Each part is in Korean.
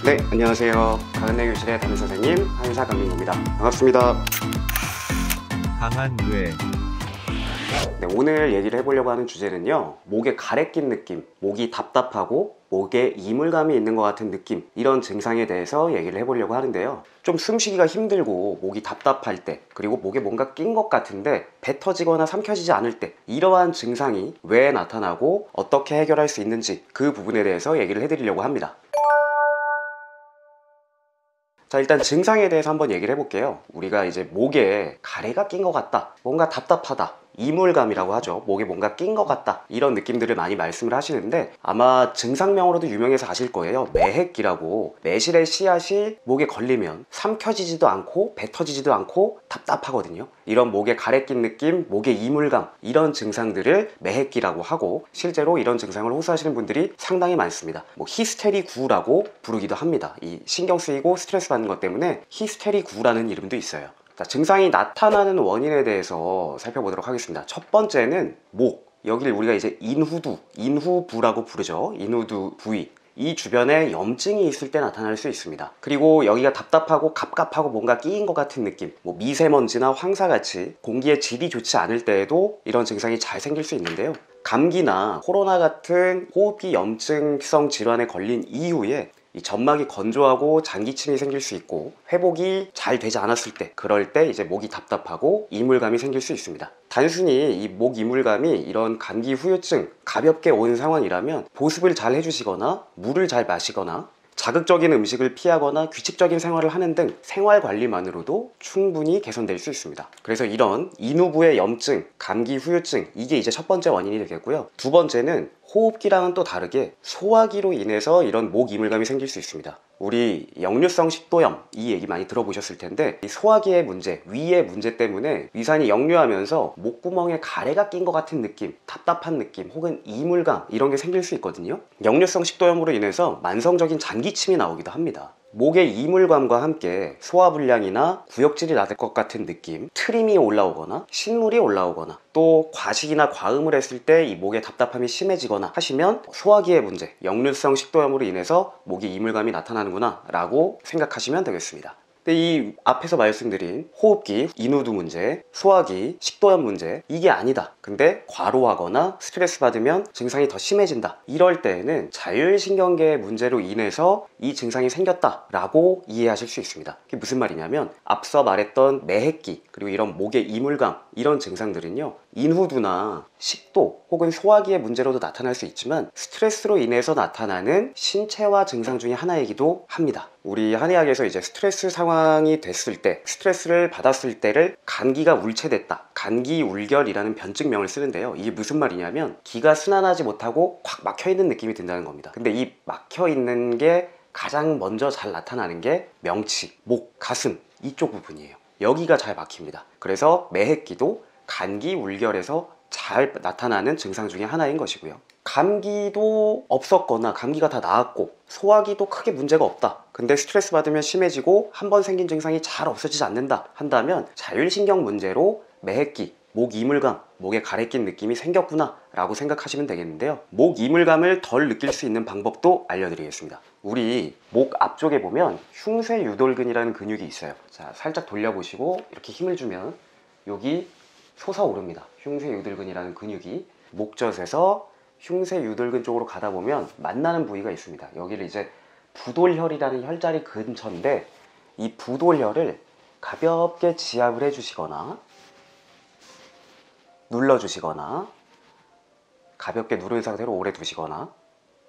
네, 안녕하세요. 가은내교실의 담임선생님 한사강민구입니다. 반갑습니다. 강한 뇌. 네, 오늘 얘기를 해보려고 하는 주제는요, 목에 가래 낀 느낌, 목이 답답하고 목에 이물감이 있는 것 같은 느낌, 이런 증상에 대해서 얘기를 해보려고 하는데요. 좀 숨쉬기가 힘들고 목이 답답할 때, 그리고 목에 뭔가 낀 것 같은데 배 터지거나 삼켜지지 않을 때, 이러한 증상이 왜 나타나고 어떻게 해결할 수 있는지 그 부분에 대해서 얘기를 해드리려고 합니다. 자, 일단 증상에 대해서 한번 얘기를 해볼게요. 우리가 이제 목에 가래가 낀 것 같다, 뭔가 답답하다, 이물감이라고 하죠. 목에 뭔가 낀 것 같다, 이런 느낌들을 많이 말씀을 하시는데, 아마 증상명으로도 유명해서 아실 거예요. 매핵기라고. 매실의 씨앗이 목에 걸리면 삼켜지지도 않고 배 터지지도 않고 답답하거든요. 이런 목에 가래 낀 느낌, 목에 이물감, 이런 증상들을 매핵기라고 하고, 실제로 이런 증상을 호소하시는 분들이 상당히 많습니다. 뭐 히스테리9라고 부르기도 합니다. 이 신경 쓰이고 스트레스 받는 것 때문에 히스테리9라는 이름도 있어요. 자, 증상이 나타나는 원인에 대해서 살펴보도록 하겠습니다. 첫 번째는 목, 여기를 우리가 이제 인후부라고 부르죠. 인후두 부위, 이 주변에 염증이 있을 때 나타날 수 있습니다. 그리고 여기가 답답하고 갑갑하고 뭔가 끼인 것 같은 느낌, 뭐 미세먼지나 황사같이 공기의 질이 좋지 않을 때에도 이런 증상이 잘 생길 수 있는데요. 감기나 코로나 같은 호흡기 염증성 질환에 걸린 이후에 이 점막이 건조하고 장기침이 생길 수 있고, 회복이 잘 되지 않았을 때, 그럴 때 이제 목이 답답하고 이물감이 생길 수 있습니다. 단순히 이 목 이물감이 이런 감기 후유증 가볍게 온 상황이라면 보습을 잘 해주시거나 물을 잘 마시거나 자극적인 음식을 피하거나 규칙적인 생활을 하는 등 생활 관리만으로도 충분히 개선될 수 있습니다. 그래서 이런 인후부의 염증, 감기 후유증, 이게 이제 첫 번째 원인이 되겠고요. 두 번째는 호흡기랑은 또 다르게 소화기로 인해서 이런 목 이물감이 생길 수 있습니다. 우리 역류성 식도염, 이 얘기 많이 들어보셨을 텐데, 이 소화기의 문제, 위의 문제 때문에 위산이 역류하면서 목구멍에 가래가 낀 것 같은 느낌, 답답한 느낌, 혹은 이물감, 이런 게 생길 수 있거든요. 역류성 식도염으로 인해서 만성적인 장기침이 나오기도 합니다. 목의 이물감과 함께 소화불량이나 구역질이 나을 것 같은 느낌, 트림이 올라오거나 신물이 올라오거나, 또 과식이나 과음을 했을 때 이 목의 답답함이 심해지거나 하시면 소화기의 문제, 역류성 식도염으로 인해서 목에 이물감이 나타나는구나 라고 생각하시면 되겠습니다. 근데 이 앞에서 말씀드린 호흡기, 인후두 문제, 소화기, 식도염 문제, 이게 아니다, 근데 과로하거나 스트레스 받으면 증상이 더 심해진다, 이럴 때에는 자율신경계의 문제로 인해서 이 증상이 생겼다 라고 이해하실 수 있습니다. 그게 무슨 말이냐면, 앞서 말했던 매핵기, 그리고 이런 목의 이물감, 이런 증상들은요, 인후두나 식도 혹은 소화기의 문제로도 나타날 수 있지만 스트레스로 인해서 나타나는 신체화 증상 중에 하나이기도 합니다. 우리 한의학에서 이제 스트레스 상황이 됐을 때, 스트레스를 받았을 때를 감기가 울체됐다, 감기울결이라는 변증명을 쓰는데요. 이게 무슨 말이냐면, 기가 순환하지 못하고 꽉 막혀있는 느낌이 든다는 겁니다. 근데 이 막혀있는 게 가장 먼저 잘 나타나는 게 명치, 목, 가슴, 이쪽 부분이에요. 여기가 잘 막힙니다. 그래서 매핵기도 감기울결에서 잘 나타나는 증상 중에 하나인 것이고요. 감기도 없었거나 감기가 다 나았고 소화기도 크게 문제가 없다, 근데 스트레스 받으면 심해지고 한 번 생긴 증상이 잘 없어지지 않는다 한다면 자율신경 문제로 매핵기, 목 이물감, 목에 가래 낀 느낌이 생겼구나 라고 생각하시면 되겠는데요. 목 이물감을 덜 느낄 수 있는 방법도 알려드리겠습니다. 우리 목 앞쪽에 보면 흉쇄유돌근이라는 근육이 있어요. 자, 살짝 돌려보시고 이렇게 힘을 주면 여기 솟아오릅니다. 흉쇄유돌근이라는 근육이 목젖에서 흉쇄유돌근 쪽으로 가다 보면 만나는 부위가 있습니다. 여기를 이제 부돌혈이라는 혈자리 근처인데, 이 부돌혈을 가볍게 지압을 해주시거나 눌러주시거나 가볍게 누른 상태로 오래 두시거나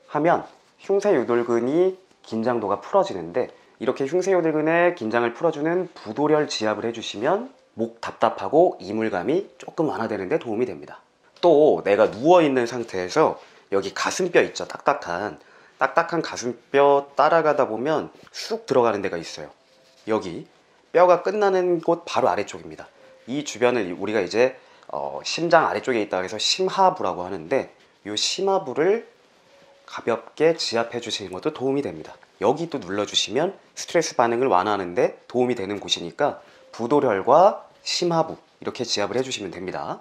하면 흉쇄유돌근이 긴장도가 풀어지는데, 이렇게 흉쇄유돌근의 긴장을 풀어주는 부돌혈 지압을 해주시면 목 답답하고 이물감이 조금 완화되는 데 도움이 됩니다. 또 내가 누워있는 상태에서 여기 가슴뼈 있죠, 딱딱한 가슴뼈 따라가다 보면 쑥 들어가는 데가 있어요. 여기 뼈가 끝나는 곳 바로 아래쪽입니다. 이 주변을 우리가 이제 심장 아래쪽에 있다고 해서 심하부라고 하는데, 이 심하부를 가볍게 지압해 주시는 것도 도움이 됩니다. 여기 또 눌러주시면 스트레스 반응을 완화하는 데 도움이 되는 곳이니까 부돌혈과 심하부 이렇게 지압을 해주시면 됩니다.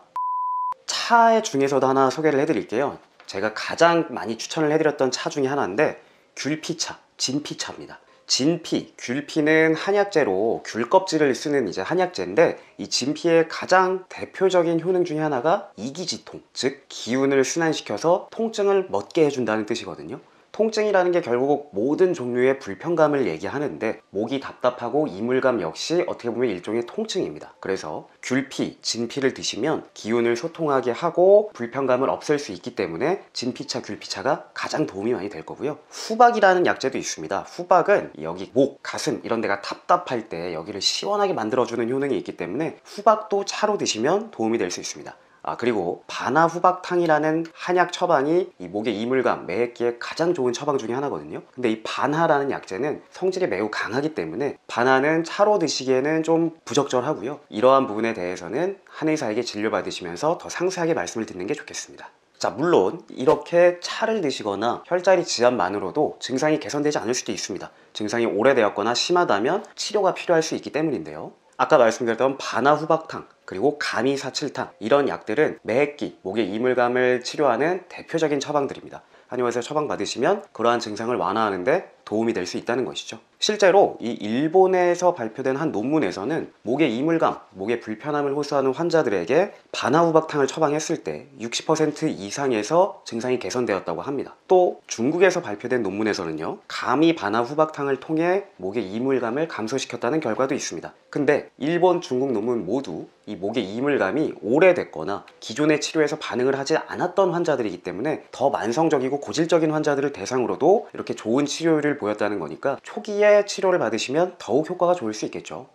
차 중에서도 하나 소개를 해드릴게요. 제가 가장 많이 추천을 해드렸던 차 중에 하나인데 귤피차, 진피차입니다. 진피, 귤피는 한약재로 귤 껍질을 쓰는 이제 한약재인데 이 진피의 가장 대표적인 효능 중에 하나가 이기지통, 즉 기운을 순환시켜서 통증을 멎게 해준다는 뜻이거든요. 통증이라는 게 결국 모든 종류의 불편감을 얘기하는데 목이 답답하고 이물감 역시 어떻게 보면 일종의 통증입니다. 그래서 귤피, 진피를 드시면 기운을 소통하게 하고 불편감을 없앨 수 있기 때문에 진피차, 귤피차가 가장 도움이 많이 될 거고요. 후박이라는 약재도 있습니다. 후박은 여기 목, 가슴 이런 데가 답답할 때 여기를 시원하게 만들어주는 효능이 있기 때문에 후박도 차로 드시면 도움이 될 수 있습니다. 그리고 반하후박탕이라는 한약 처방이 이 목의 이물감, 매했기에 가장 좋은 처방 중에 하나거든요. 근데 이 반하라는 약재는 성질이 매우 강하기 때문에 반하는 차로 드시기에는 좀 부적절하고요. 이러한 부분에 대해서는 한의사에게 진료받으시면서 더 상세하게 말씀을 듣는 게 좋겠습니다. 자, 물론 이렇게 차를 드시거나 혈자리 지압만으로도 증상이 개선되지 않을 수도 있습니다. 증상이 오래되었거나 심하다면 치료가 필요할 수 있기 때문인데요. 아까 말씀드렸던 반하후박탕, 그리고 가미사칠탕 이런 약들은 매했기, 목의 이물감을 치료하는 대표적인 처방들입니다. 한의원에서 처방 받으시면 그러한 증상을 완화하는데 도움이 될 수 있다는 것이죠. 실제로 이 일본에서 발표된 한 논문에서는 목의 이물감, 목의 불편함을 호소하는 환자들에게 반하후박탕을 처방했을 때 60% 이상에서 증상이 개선되었다고 합니다. 또 중국에서 발표된 논문에서는요, 감이 반하후박탕을 통해 목의 이물감을 감소시켰다는 결과도 있습니다. 근데 일본, 중국 논문 모두 이 목의 이물감이 오래됐거나 기존의 치료에서 반응을 하지 않았던 환자들이기 때문에 더 만성적이고 고질적인 환자들을 대상으로도 이렇게 좋은 치료율을 보였다는 거니까 초기에 치료를 받으시면 더욱 효과가 좋을 수 있겠죠.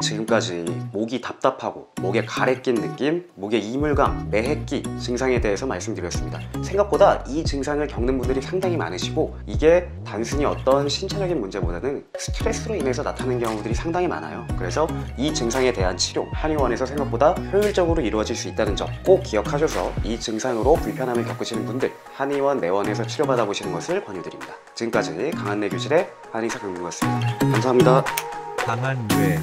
지금까지 목이 답답하고 목에 가래 낀 느낌, 목에 이물감, 매했기 증상에 대해서 말씀드렸습니다. 생각보다 이 증상을 겪는 분들이 상당히 많으시고 이게 단순히 어떤 신체적인 문제보다는 스트레스로 인해서 나타나는 경우들이 상당히 많아요. 그래서 이 증상에 대한 치료, 한의원에서 생각보다 효율적으로 이루어질 수 있다는 점 꼭 기억하셔서 이 증상으로 불편함을 겪으시는 분들 한의원 내원에서 치료받아 보시는 것을 권유드립니다. 지금까지 강한내 교실의 한의사 강민구였습니다. 감사합니다. 강한 뇌